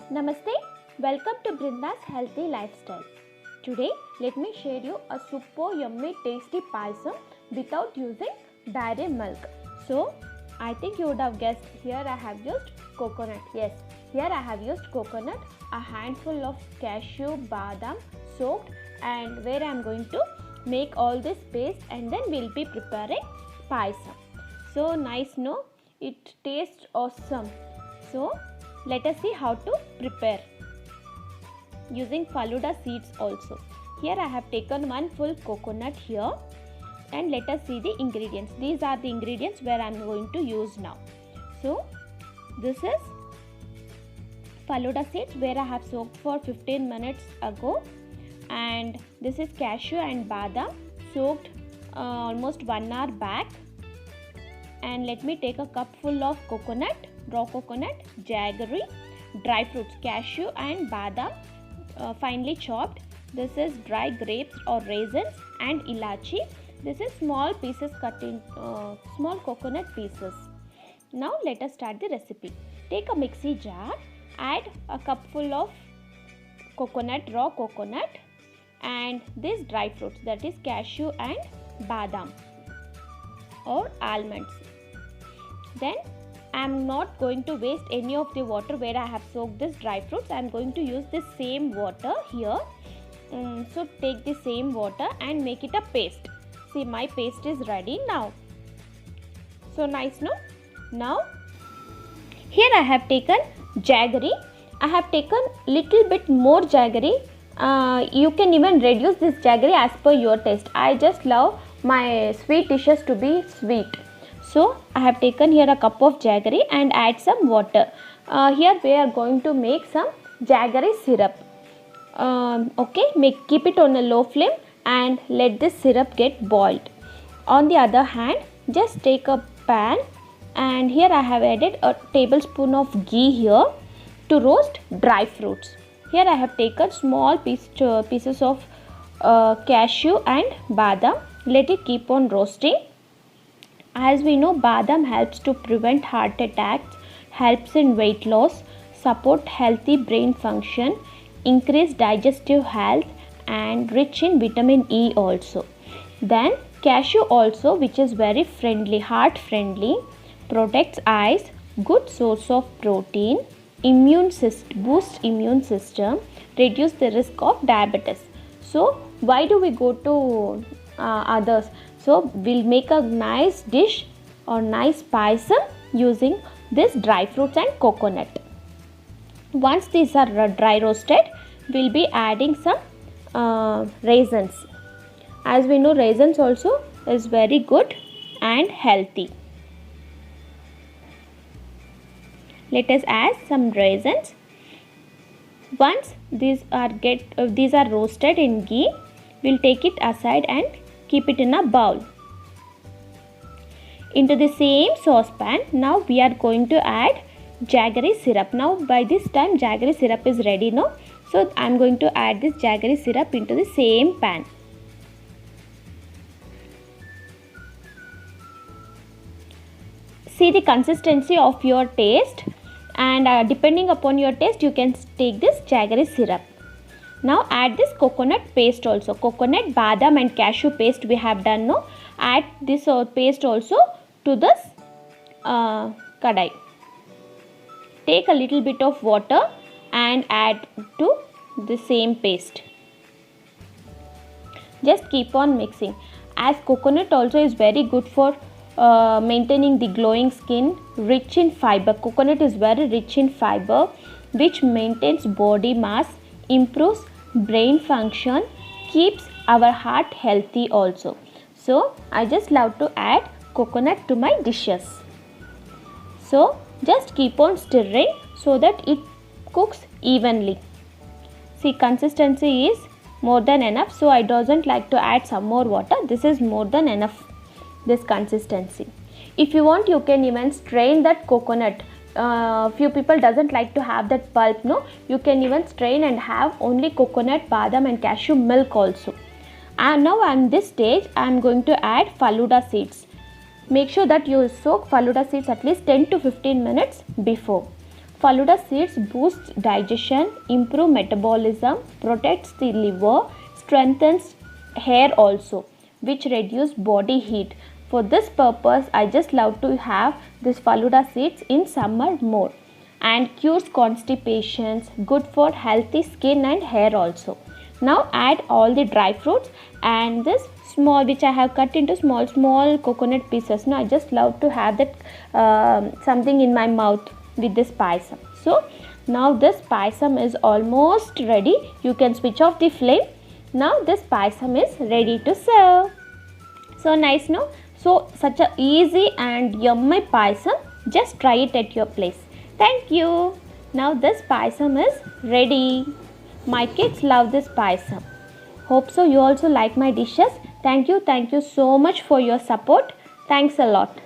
Namaste, welcome to Brinda's Healthy Lifestyle. Today, let me share you a super yummy tasty payasam without using dairy milk. So, I think you would have guessed, here I have used coconut. Yes, here I have used coconut, a handful of cashew, badam soaked, and where I am going to make all this paste and then we'll be preparing payasam. So nice, no? It tastes awesome. So, let us see how to prepare using Faluda seeds also. Here I have taken one full coconut here, and let us see the ingredients. These are the ingredients where I am going to use now. So this is Faluda seeds where I have soaked for 15 minutes ago, and this is cashew and badam soaked almost 1 hour back. And let me take a cup full of coconut, raw coconut, jaggery, dry fruits, cashew and badam finely chopped. This is dry grapes or raisins and ilachi. This is small pieces cut in small coconut pieces. Now let us start the recipe. Take a mixie jar, add a cup full of coconut, raw coconut, and these dry fruits, that is cashew and badam or almonds. Then I am not going to waste any of the water where I have soaked this dry fruits. I am going to use the same water here. So take the same water and make it a paste. See, my paste is ready now. So nice, no? Now here I have taken jaggery. I have taken little bit more jaggery. You can even reduce this jaggery as per your taste. I just love my sweet dishes to be sweet. So I have taken here a cup of jaggery and add some water. Here we are going to make some jaggery syrup. Keep it on a low flame and let this syrup get boiled. On the other hand, just take a pan, and here I have added a tablespoon of ghee here to roast dry fruits. Here I have taken small pieces of cashew and badam. Let it keep on roasting. As we know, badam helps to prevent heart attacks, helps in weight loss, support healthy brain function, increase digestive health, and rich in vitamin E also. Then cashew also, which is very friendly, heart friendly, protects eyes, good source of protein, boosts immune system, reduce the risk of diabetes. So why do we go to others? So we'll make a nice dish or nice payasam using this dry fruits and coconut. Once these are dry roasted, we'll be adding some raisins. As we know, raisins also is very good and healthy. Let us add some raisins. Once these are roasted in ghee, we'll take it aside and keep it in a bowl. Into the same saucepan, now we are going to add jaggery syrup. Now by this time jaggery syrup is ready now. So I am going to add this jaggery syrup into the same pan. See the consistency of your taste, and depending upon your taste you can take this jaggery syrup. Now add this coconut paste also. Coconut, badam and cashew paste we have done now. Add this paste also to this kadai. Take a little bit of water and add to the same paste. Just keep on mixing. As coconut also is very good for maintaining the glowing skin, rich in fiber. Coconut is very rich in fiber, which maintains body mass, improves brain function, keeps our heart healthy also. So I just love to add coconut to my dishes. So just keep on stirring so that it cooks evenly. See, consistency is more than enough, so I doesn't like to add some more water. This is more than enough, this consistency. If you want, you can even strain that coconut. Few people doesn't like to have that pulp, no? You can even strain and have only coconut, badam and cashew milk also. And now on this stage I am going to add Faluda seeds. Make sure that you soak Faluda seeds at least 10 to 15 minutes before. Faluda seeds boost digestion, improve metabolism, protects the liver, strengthens hair also, which reduce body heat. For this purpose, I just love to have this Faluda seeds in summer more, and cures constipations, good for healthy skin and hair also. Now add all the dry fruits and this small, which I have cut into small coconut pieces. Now I just love to have that something in my mouth with this payasam. So now this payasam is almost ready. You can switch off the flame. Now this payasam is ready to serve. So nice, no? So such a easy and yummy payasam. Just try it at your place. Thank you. Now this payasam is ready. My kids love this payasam. Hope so you also like my dishes. Thank you so much for your support. Thanks a lot.